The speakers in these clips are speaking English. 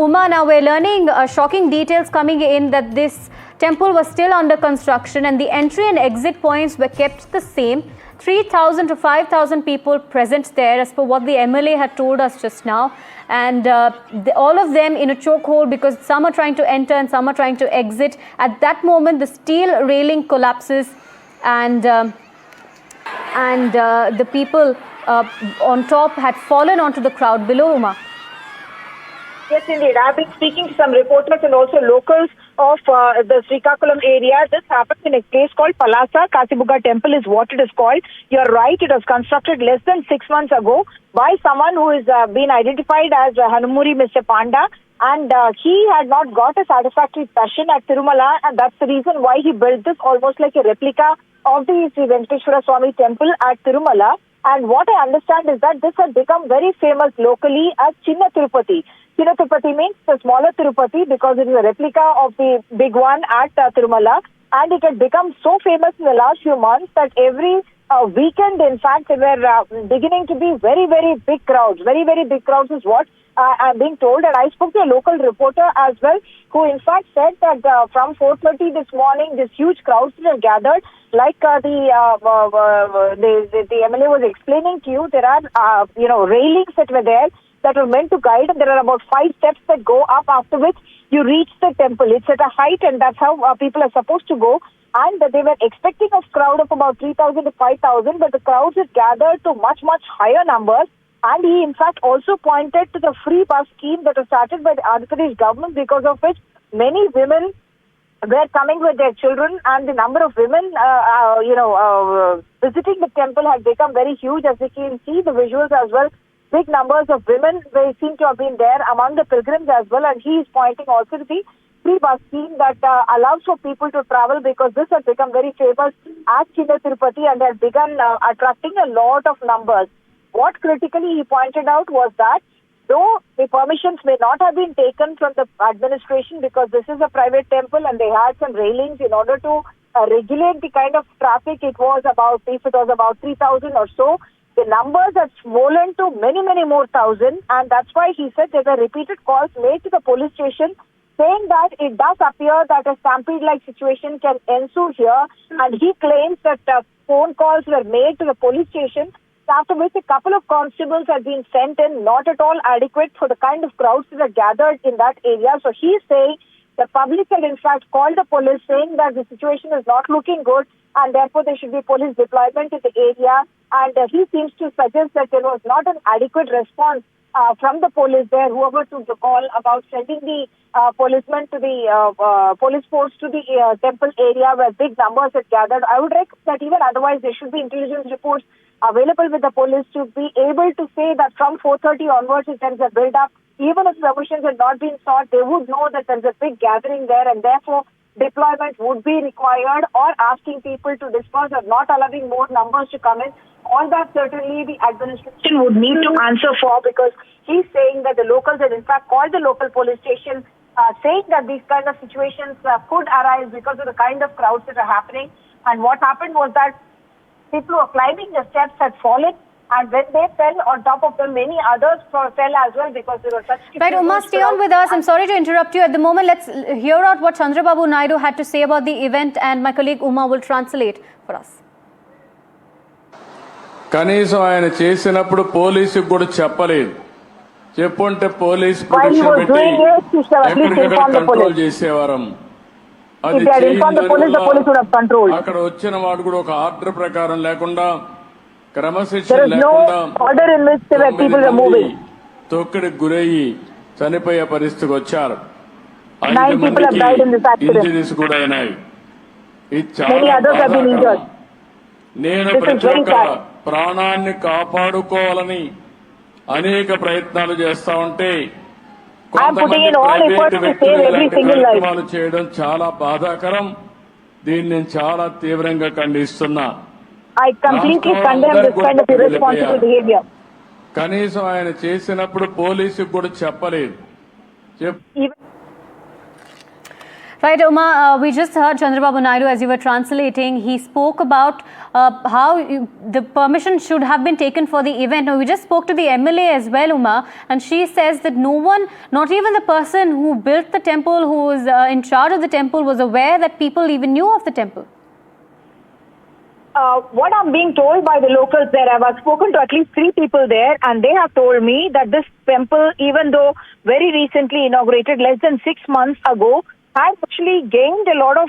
Uma, now we're learning shocking details coming in that this temple was still under construction and the entry and exit points were kept the same. 3,000 to 5,000 people present there as per what the MLA had told us just now, and all of them in a chokehold because some are trying to enter and some are trying to exit. At that moment the steel railing collapses and the people on top had fallen onto the crowd below. Uma. Yes, indeed. I've been speaking to some reporters and also locals of the Srikakulam area. This happened in a place called Palasa. Kasibugga Temple is what it is called. You're right, it was constructed less than 6 months ago by someone who is been identified as Hanumuri Mr. Panda. And he had not got a satisfactory darshan at Tirumala, and that's the reason why he built this almost like a replica of the Sri Venkateshwara Swami temple at Tirumala. And what I understand is that this has become very famous locally as Chinna Tirupati. Chinna Tirupati means the smaller Tirupati because it is a replica of the big one at Tirumala. And it had become so famous in the last few months that every weekend, in fact, there were beginning to be very, very big crowds. Very, very big crowds is what I'm being told. And I spoke to a local reporter as well, who in fact said that from 4:30 this morning, this huge crowds were gathered. Like the MLA was explaining to you, there are railings that were there that were meant to guide, and there are about 5 steps that go up, after which you reach the temple. It's at a height, and that's how people are supposed to go. And they were expecting a crowd of about 3,000 to 5,000, but the crowds had gathered to much, much higher numbers. And he, in fact, also pointed to the free bus scheme that was started by the Andhra Pradesh government, because of which many women were coming with their children, and the number of women, visiting the temple had become very huge, as we can see the visuals as well. Big numbers of women, they seem to have been there among the pilgrims as well, and he is pointing also to the free bus scheme that allows for people to travel, because this has become very famous at Chinna Tirupati and has begun attracting a lot of numbers. What critically he pointed out was that though the permissions may not have been taken from the administration, because this is a private temple and they had some railings in order to regulate the kind of traffic, if it was about 3,000 or so, the numbers have swollen to many, many more thousand, and that's why he said there were repeated calls made to the police station saying that it does appear that a stampede-like situation can ensue here, and he claims that phone calls were made to the police station, after which a couple of constables had been sent in, not at all adequate for the kind of crowds that are gathered in that area. So he is saying the public had in fact called the police, saying that the situation is not looking good and therefore there should be police deployment in the area. And he seems to suggest that there was not an adequate response from the police there, whoever took the call about sending the policemen to the police force to the temple area where big numbers had gathered. I would recommend that even otherwise there should be intelligence reports available with the police to be able to say that from 4:30 onwards, if there is a build-up, even if permissions had not been sought, they would know that there is a big gathering there, and therefore deployment would be required, or asking people to disperse or not allowing more numbers to come in. All that certainly the administration would need to answer for, because he's saying that the locals had in fact called the local police station, saying that these kind of situations could arise because of the kind of crowds that are happening. And what happened was that people who were climbing the steps had fallen, and when they fell, on top of them, many others fell as well, because there were such... Right, Uma, stay on with us. I'm sorry to interrupt you. At the moment, let's hear out what Chandrababu Naidu had to say about the event, and my colleague Uma will translate for us. కనీసం ఆయన చేసినప్పుడు పోలీసుకు కూడా చెప్పలేదు. చెప్పుంటే police protection పెట్టి ఎక్కడికక్కడ control చేసేవారం. అది అక్కడ వచ్చిన వాడు కూడా ఒక ఆర్డర్ ప్రకారం లేకుండా, క్రమశిక్షణ లేకుండా తొక్కిడికి గురయ్యి చనిపోయే పరిస్థితికి వచ్చారు. 5 మందికి ఇంజరీస్ కూడా అయినాయి. ఇది చాలా నేను ప్రతి ఒక్క ప్రాణాన్ని కాపాడుకోవాలని అనేక ప్రయత్నాలు చేస్తా ఉంటే కొంతమంది ప్రైవేట్ వ్యక్తులు ఇలాంటి కార్యక్రమాలు చేయడం చాలా బాధాకరం. దీన్ని నేను చాలా తీవ్రంగా ఖండిస్తున్నా. కనీసం ఆయన చేసినప్పుడు పోలీసుకు కూడా చెప్పలేదు. Right, Uma, we just heard Chandrababu Naidu as you were translating. He spoke about how the permission should have been taken for the event. Now, we just spoke to the MLA as well, Uma, and she says that no one, not even the person who built the temple, who was in charge of the temple, was aware that people even knew of the temple. What I'm being told by the locals there, I've spoken to at least 3 people there, and they have told me that this temple, even though very recently inaugurated, less than 6 months ago, has actually gained a lot of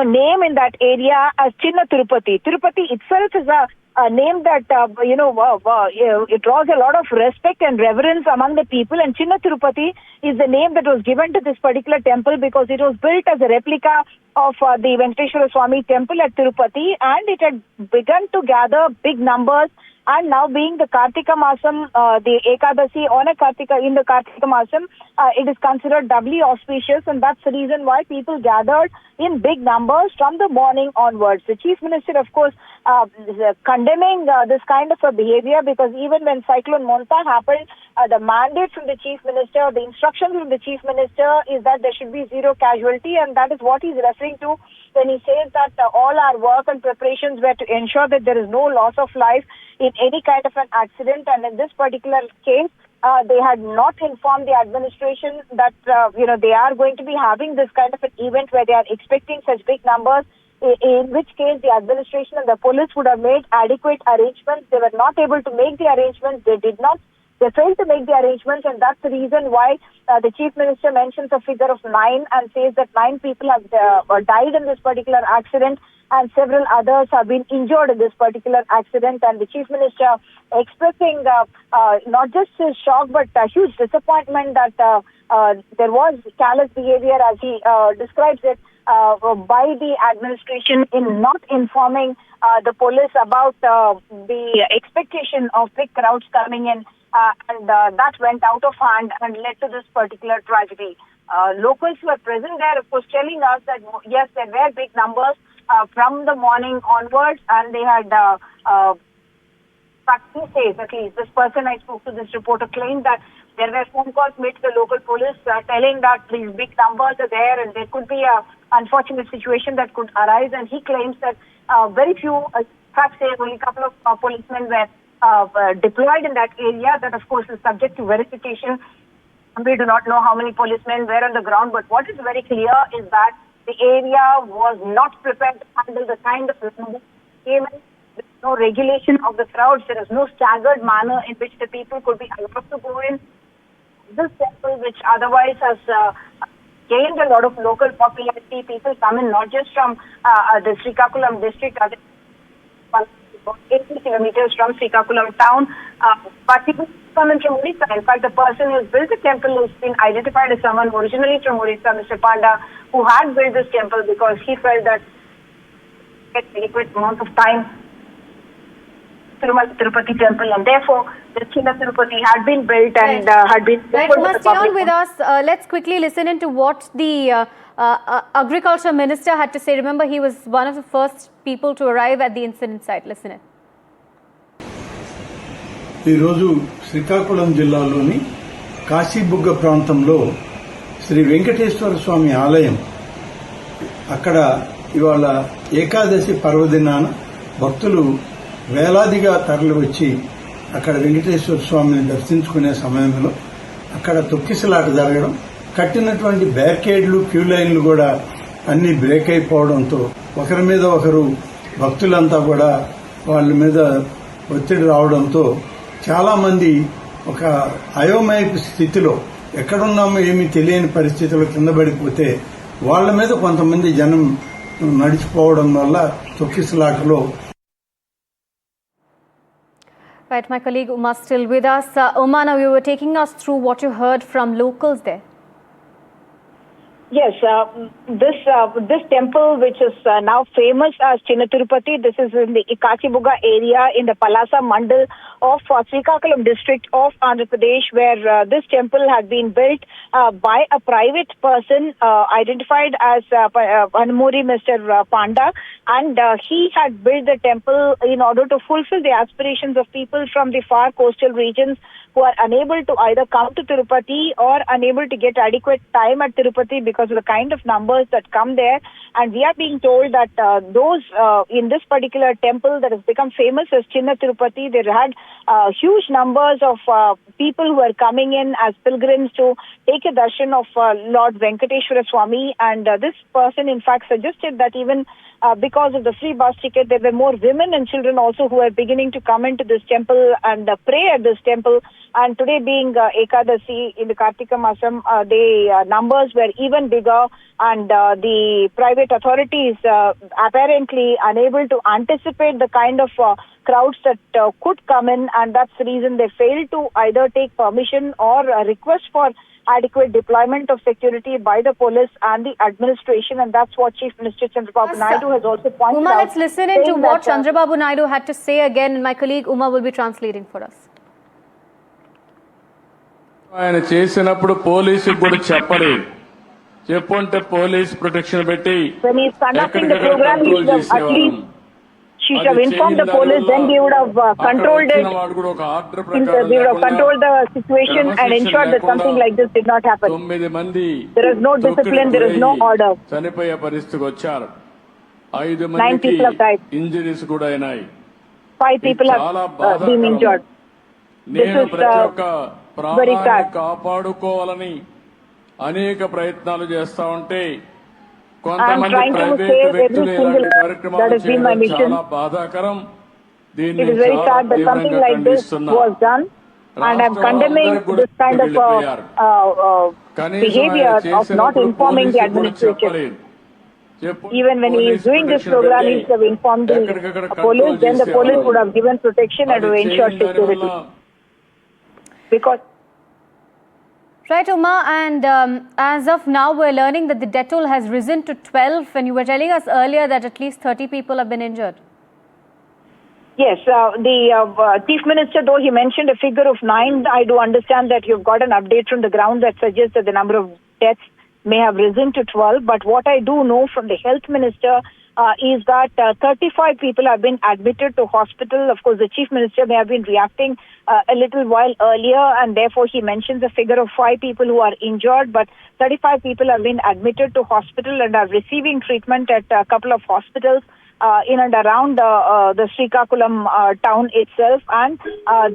name in that area as Chinna Tirupati. Tirupati itself is a name that it draws a lot of respect and reverence among the people, and Chinna Tirupati is the name that was given to this particular temple because it was built as a replica of the Venkateshwara Swami temple at Tirupati, and it had begun to gather big numbers. And now being the Kartika Masam, the Ekadasi in the Kartika Masam, it is considered doubly auspicious, and that's the reason why people gathered in big numbers from the morning onwards. The Chief Minister, of course, condemning this kind of a behavior, because even when Cyclone Monta happened, the mandate from the Chief Minister, the instructions from the Chief Minister is that there should be zero casualty, and that is what he's referring to when he says that all our work and preparations were to ensure that there is no loss of life in any kind of an accident. And in this particular case, they had not informed the administration that they are going to be having this kind of an event where they are expecting such big numbers, in which case the administration and the police would have made adequate arrangements. They were not able to make the arrangements. They failed to make the arrangements, and that's the reason why the Chief Minister mentions a figure of 9 and says that 9 people have died in this particular accident, and several others have been injured in this particular accident. And the Chief Minister expressing not just his shock but huge disappointment that there was callous behavior, as he describes it, by the administration in not informing the police about the expectation of big crowds coming in. And that went out of hand and led to this particular tragedy. Locals who were present there, of course, telling us that yes, there were big numbers from the morning onwards, and they had he says, at least this person I spoke to, this reporter, claimed that there were phone calls made to the local police telling that these big numbers are there and there could be a unfortunate situation that could arise. And he claims that very few, in fact, say only a couple of policemen were deployed in that area. That, of course, is subject to verification. We do not know how many policemen were on the ground, but what is very clear is that the area was not prepared to handle the kind of numbers came in. There is no regulation of the crowds. There is no staggered manner in which the people could be allowed to go in. This temple, which otherwise has gained a lot of local popularity, people come in not just from the Srikakulam district, 80 kilometers from Srikakulam town, but people come in from Odisha. In fact, the person who has built the temple has been identified as someone originally from Odisha, Mr. Panda, who had built this temple because he felt that it had adequate amount of time Tirupati temple, and therefore the Chinna Tirupati had been built and had been right. Must stay on with us. Let's quickly listen into what the Agriculture Minister had to say. Remember, he was one of the first people to arrive at the incident site. Listen in. ఈ రోజు శ్రీకాకుళం జిల్లాలోని కాశీబుగ్గ ప్రాంతంలో శ్రీ వెంకటేశ్వర స్వామి ఆలయం అక్కడ ఇవాళ ఏకాదశి పర్వదినాన భక్తులు వేలాదిగా తరలివచ్చి అక్కడ వెంకటేశ్వర స్వామిని దర్శించుకునే సమయంలో అక్కడ తొక్కిసలాట జరగడం, కట్టినటువంటి బ్యారికేడ్లు, క్యూ లైన్లు కూడా అన్ని బ్రేక్ అయిపోవడంతో ఒకరి మీద ఒకరు భక్తులంతా కూడా వాళ్ళ మీద ఒత్తిడి రావడంతో చాలా మంది ఒక అయోమయపు స్థితిలో ఎక్కడున్నామో ఏమీ తెలియని పరిస్థితిలో కింద పడిపోతే వాళ్ళ మీద కొంతమంది జనం నడిచిపోవడం వల్ల తొక్కిసలాటలో. Right, my colleague Uma still with us. Uma, now you were taking us through what you heard from locals there. Yes, this temple, which is now famous as Chinna Tirupati, this is in the Kachibuga area in the Palasa Mandal of Srikakulam district of Andhra Pradesh, where this temple had been built by a private person identified as Anmuri Mr. Panda, and he had built the temple in order to fulfill the aspirations of people from the far coastal regions who are unable to either come to Tirupati or unable to get adequate time at Tirupati because of the kind of numbers that come there. And we are being told that those in this particular temple that has become famous as Chinna Tirupati, they had huge numbers of people who are coming in as pilgrims to take a darshan of Lord Venkateshwara Swami. And this person, in fact, suggested that even because of the free bus ticket, there were more women and children also who are beginning to come into this temple and pray at this temple. And today being Ekadasi in the Kartika Masam, the numbers were even bigger, and the private authorities apparently unable to anticipate the kind of crowds that could come in, and that's the reason they failed to either take permission or request for adequate deployment of security by the police and the administration, and that's what Chief Minister Chandrababu Naidu has also pointed Uma, out. let's listen into what that, Chandrababu Naidu had to say again, and my colleague Uma will be translating for us. ఆయన చేసినప్పుడు పోలీసుకు కూడా చెప్పలేదు, చెప్పుంటే police protection పెట్టి when he's conducting the ఎక్కడికక్కడ program, he control should have at చేసేవాళ్ళం. least she should have informed the police, then they would have controlled it. వాడు కూడా ఒక ఆర్డర్ They ప్రకారం would have controlled the situation and ensured that something like this did not happen. 9 మంది There is no discipline, there is no order. చనిపోయే పరిస్థితికి వచ్చారు. 5 9 మందికి people have died. Injuries కూడా అయినాయి. 5 people have చాలా been బాధాకరం. injured. నేను This is, ప్రతి ఒక్క very ప్రాణాన్ని sad. కాపాడుకోవాలని అనేక ప్రయత్నాలు చేస్తా ఉంటే I'm కొంతమంది trying to private save every వ్యక్తులు single ఇలాంటి that కార్యక్రమాలు has been my చేయడం mission. చాలా బాధాకరం. దీన్ని It is very చాలా sad that something తీవ్రంగా like this ఖండిస్తున్నా. was done, and I'm condemning this kind of కనీసం behavior ఆయన of చేసినప్పుడు not informing the పోలీసుకు కూడా administration. చెప్పలేదు. Even when he is doing this program, he should have informed the police, then the police would have given protection and would have ensured security. Because Right, Uma, and as of now, we're learning that the death toll has risen to 12, and you were telling us earlier that at least 30 people have been injured. yes, the Chief Minister, though he mentioned a figure of 9, I do understand that you've got an update from the ground that suggests that the number of deaths may have risen to 12. But what I do know from the Health Minister is that 35 people have been admitted to hospital. Of course, the Chief Minister may have been reacting a little while earlier, and therefore he mentions a figure of 5 people who are injured, but 35 people have been admitted to hospital and are receiving treatment at a couple of hospitals in and around the Srikakulam town itself. And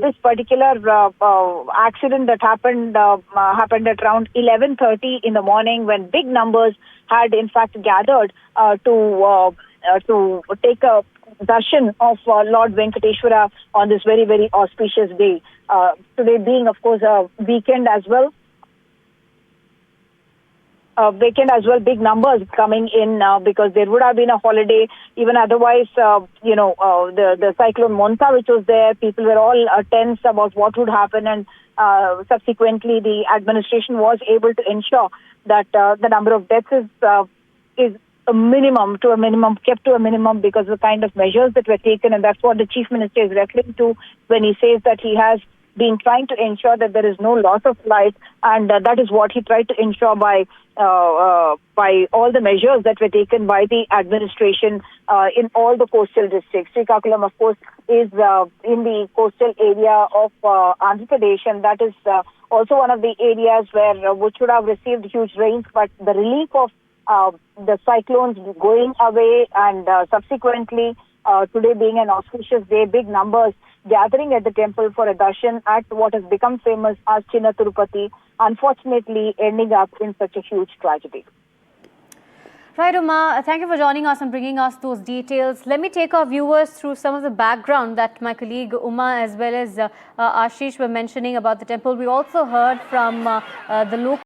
this particular accident that happened at around 11:30 in the morning, when big numbers had in fact gathered to take a darshan of Lord Venkateshwara on this very, very auspicious day. Today being, of course, a weekend as well. Big numbers coming in because there would have been a holiday. Even otherwise, the cyclone Monta, which was there, people were all tense about what would happen, and subsequently the administration was able to ensure that the number of deaths is kept to a minimum because of the kind of measures that were taken, and that's what the Chief Minister is referring to when he says that he has been trying to ensure that there is no loss of life, and that is what he tried to ensure by all the measures that were taken by the administration in all the coastal districts. Srikakulam, of course, is in the coastal area of Andhra Pradesh, and that is also one of the areas which would have received huge rains, but the relief of the cyclones going away, and subsequently today being an auspicious day, big numbers gathering at the temple for a darshan at what has become famous as Chinna Tirupati, unfortunately ending up in such a huge tragedy. Right, Uma, thank you for joining us and bringing us those details. Let me take our viewers through some of the background that my colleague Uma as well as Ashish were mentioning about the temple. We also heard from the local